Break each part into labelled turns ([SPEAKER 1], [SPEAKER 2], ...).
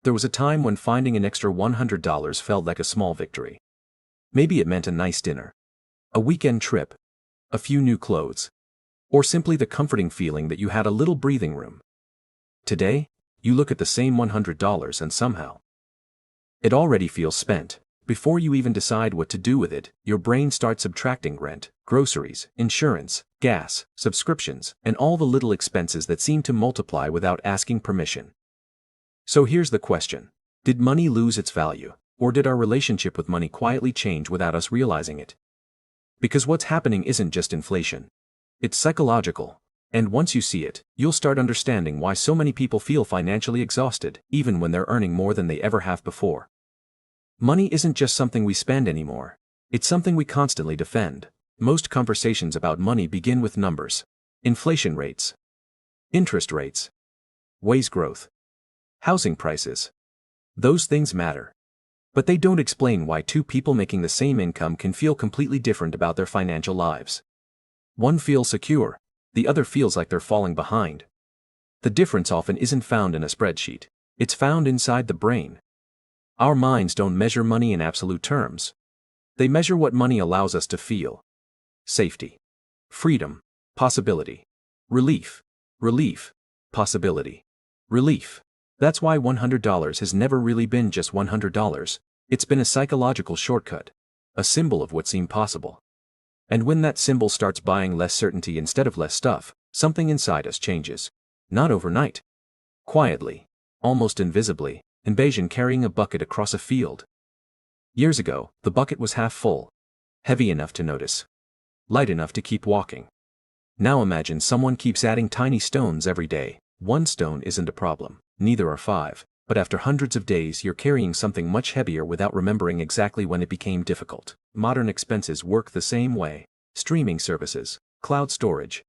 [SPEAKER 1] There was a time when finding an extra $100 felt like a small victory. Maybe it meant a nice dinner, a weekend trip, a few new clothes, or simply the comforting feeling that you had a little breathing room. Today, you look at the same $100 and somehow it already feels spent. Before you even decide what to do with it, your brain starts subtracting rent, groceries, insurance, gas, subscriptions, and all the little expenses that seem to multiply without asking permission. So here's the question. Did money lose its value, or did our relationship with money quietly change without us realizing it? Because what's happening isn't just inflation. It's psychological. And once you see it, you'll start understanding why so many people feel financially exhausted, even when they're earning more than they ever have before. Money isn't just something we spend anymore. It's something we constantly defend. Most conversations about money begin with numbers. Inflation rates, interest rates, wage growth, housing prices. Those things matter. But they don't explain why two people making the same income can feel completely different about their financial lives. One feels secure, the other feels like they're falling behind. The difference often isn't found in a spreadsheet. It's found inside the brain. Our minds don't measure money in absolute terms. They measure what money allows us to feel. Safety, freedom, possibility, relief, possibility, relief. That's why $100 has never really been just $100. It's been a psychological shortcut, a symbol of what seemed possible. And when that symbol starts buying less certainty instead of less stuff, something inside us changes. Not overnight. Quietly, almost invisibly. Invasion carrying a bucket across a field. Years ago, the bucket was half full, heavy enough to notice, light enough to keep walking. Now imagine someone keeps adding tiny stones every day. One stone isn't a problem, neither are five, but after hundreds of days you're carrying something much heavier without remembering exactly when it became difficult. Modern expenses work the same way. Streaming services, cloud storage.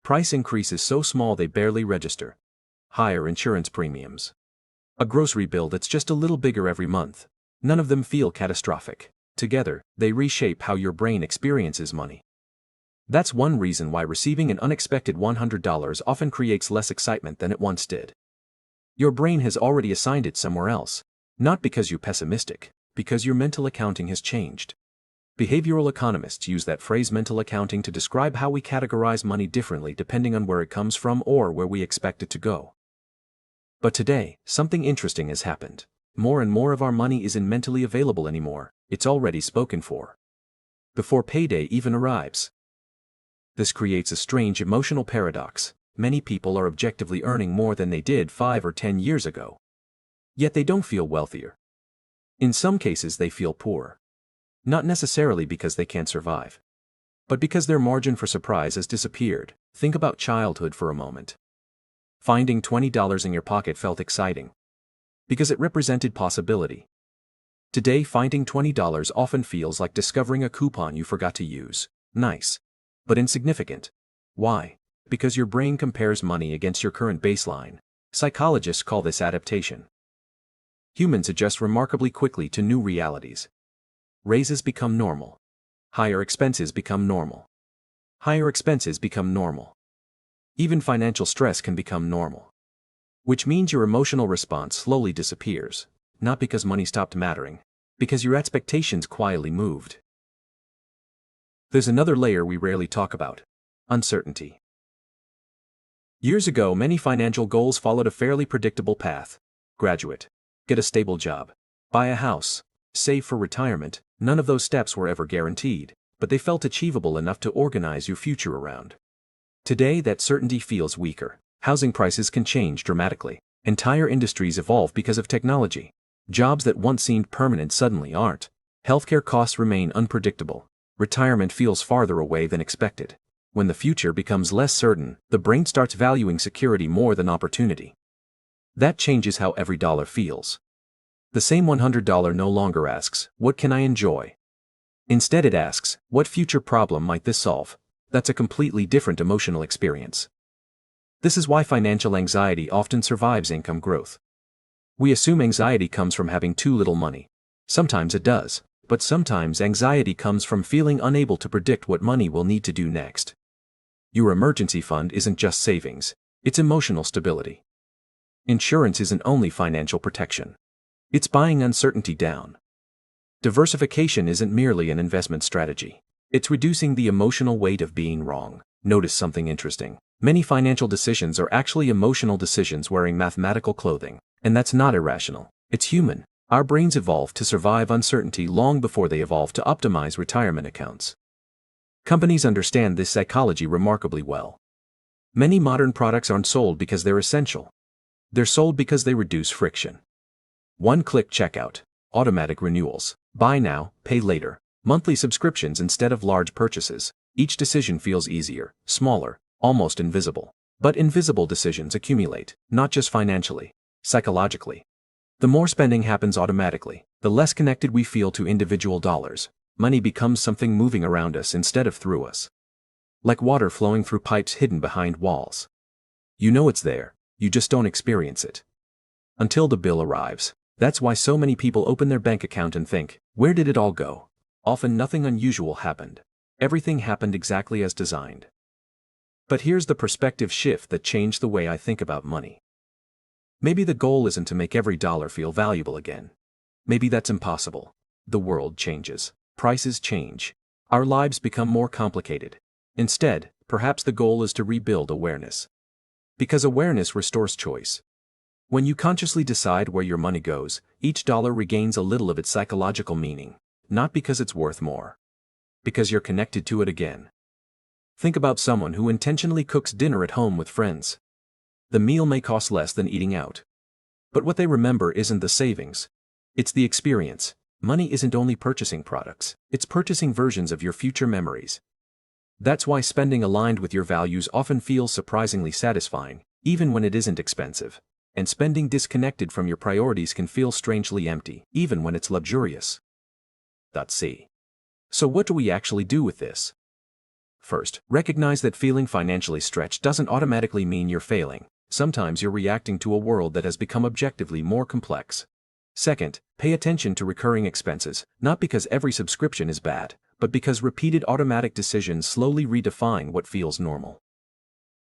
[SPEAKER 1] Price increases so small they barely register. Higher insurance premiums. A grocery bill that's just a little bigger every month. None of them feel catastrophic. Together, they reshape how your brain experiences money. That's one reason why receiving an unexpected $100 often creates less excitement than it once did. Your brain has already assigned it somewhere else. Not because you're pessimistic, because your mental accounting has changed. Behavioral economists use that phrase mental accounting to describe how we categorize money differently depending on where it comes from or where we expect it to go. But today, something interesting has happened. More and more of our money isn't mentally available anymore. It's already spoken for. Before payday even arrives. This creates a strange emotional paradox. Many people are objectively earning more than they did 5 or 10 years ago. Yet they don't feel wealthier. In some cases they feel poor. Not necessarily because they can't survive, but because their margin for surprise has disappeared. Think about childhood for a moment. Finding $20 in your pocket felt exciting, because it represented possibility. Today, finding $20 often feels like discovering a coupon you forgot to use. Nice, but insignificant. Why? Because your brain compares money against your current baseline. Psychologists call this adaptation. Humans adjust remarkably quickly to new realities. Raises become normal. Higher expenses become normal. Higher expenses become normal. Even financial stress can become normal. Which means your emotional response slowly disappears, not because money stopped mattering, because your expectations quietly moved. There's another layer we rarely talk about: uncertainty. Years ago, many financial goals followed a fairly predictable path. Graduate, get a stable job, buy a house, save for retirement. None of those steps were ever guaranteed, but they felt achievable enough to organize your future around. Today, that certainty feels weaker. Housing prices can change dramatically. Entire industries evolve because of technology. Jobs that once seemed permanent suddenly aren't. Healthcare costs remain unpredictable. Retirement feels farther away than expected. When the future becomes less certain, the brain starts valuing security more than opportunity. That changes how every dollar feels. The same $100 no longer asks, "What can I enjoy?" Instead it asks, "What future problem might this solve?" That's a completely different emotional experience. This is why financial anxiety often survives income growth. We assume anxiety comes from having too little money. Sometimes it does, but sometimes anxiety comes from feeling unable to predict what money will need to do next. Your emergency fund isn't just savings, it's emotional stability. Insurance isn't only financial protection. It's buying uncertainty down. Diversification isn't merely an investment strategy. It's reducing the emotional weight of being wrong. Notice something interesting. Many financial decisions are actually emotional decisions wearing mathematical clothing. And that's not irrational. It's human. Our brains evolved to survive uncertainty long before they evolved to optimize retirement accounts. Companies understand this psychology remarkably well. Many modern products aren't sold because they're essential. They're sold because they reduce friction. One-click checkout, automatic renewals, buy now, pay later, monthly subscriptions instead of large purchases. Each decision feels easier, smaller, almost invisible. But invisible decisions accumulate, not just financially, psychologically. The more spending happens automatically, the less connected we feel to individual dollars. Money becomes something moving around us instead of through us. Like water flowing through pipes hidden behind walls. You know it's there, you just don't experience it. Until the bill arrives. That's why so many people open their bank account and think, where did it all go? Often nothing unusual happened. Everything happened exactly as designed. But here's the perspective shift that changed the way I think about money. Maybe the goal isn't to make every dollar feel valuable again. Maybe that's impossible. The world changes. Prices change. Our lives become more complicated. Instead, perhaps the goal is to rebuild awareness. Because awareness restores choice. When you consciously decide where your money goes, each dollar regains a little of its psychological meaning. Not because it's worth more. Because you're connected to it again. Think about someone who intentionally cooks dinner at home with friends. The meal may cost less than eating out. But what they remember isn't the savings. It's the experience. Money isn't only purchasing products, it's purchasing versions of your future memories. That's why spending aligned with your values often feels surprisingly satisfying, even when it isn't expensive. And spending disconnected from your priorities can feel strangely empty, even when it's luxurious. See. So what do we actually do with this? First, recognize that feeling financially stretched doesn't automatically mean you're failing. Sometimes you're reacting to a world that has become objectively more complex. Second, pay attention to recurring expenses, not because every subscription is bad, but because repeated automatic decisions slowly redefine what feels normal.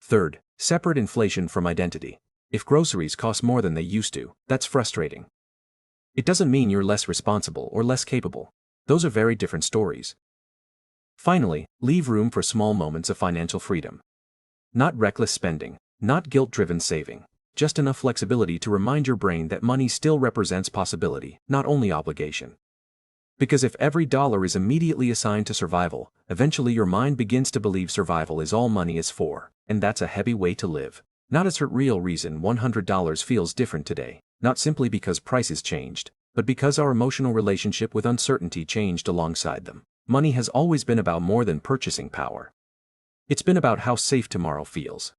[SPEAKER 1] Third, separate inflation from identity. If groceries cost more than they used to, that's frustrating. It doesn't mean you're less responsible or less capable. Those are very different stories. Finally, leave room for small moments of financial freedom. Not reckless spending, not guilt-driven saving, just enough flexibility to remind your brain that money still represents possibility, not only obligation. Because if every dollar is immediately assigned to survival, eventually your mind begins to believe survival is all money is for, and that's a heavy way to live. Not as a real reason $100 feels different today, not simply because prices changed, but because our emotional relationship with uncertainty changed alongside them. Money has always been about more than purchasing power. It's been about how safe tomorrow feels.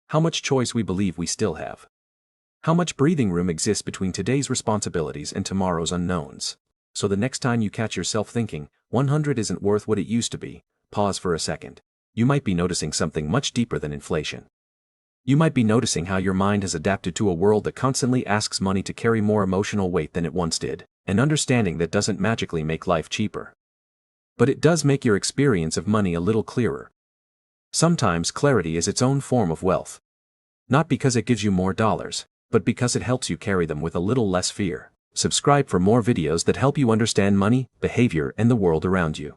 [SPEAKER 1] How much choice we believe we still have. How much breathing room exists between today's responsibilities and tomorrow's unknowns. So the next time you catch yourself thinking, 100 isn't worth what it used to be, pause for a second. You might be noticing something much deeper than inflation. You might be noticing how your mind has adapted to a world that constantly asks money to carry more emotional weight than it once did, an understanding that doesn't magically make life cheaper. But it does make your experience of money a little clearer. Sometimes clarity is its own form of wealth. Not because it gives you more dollars, but because it helps you carry them with a little less fear. Subscribe for more videos that help you understand money, behavior, and the world around you.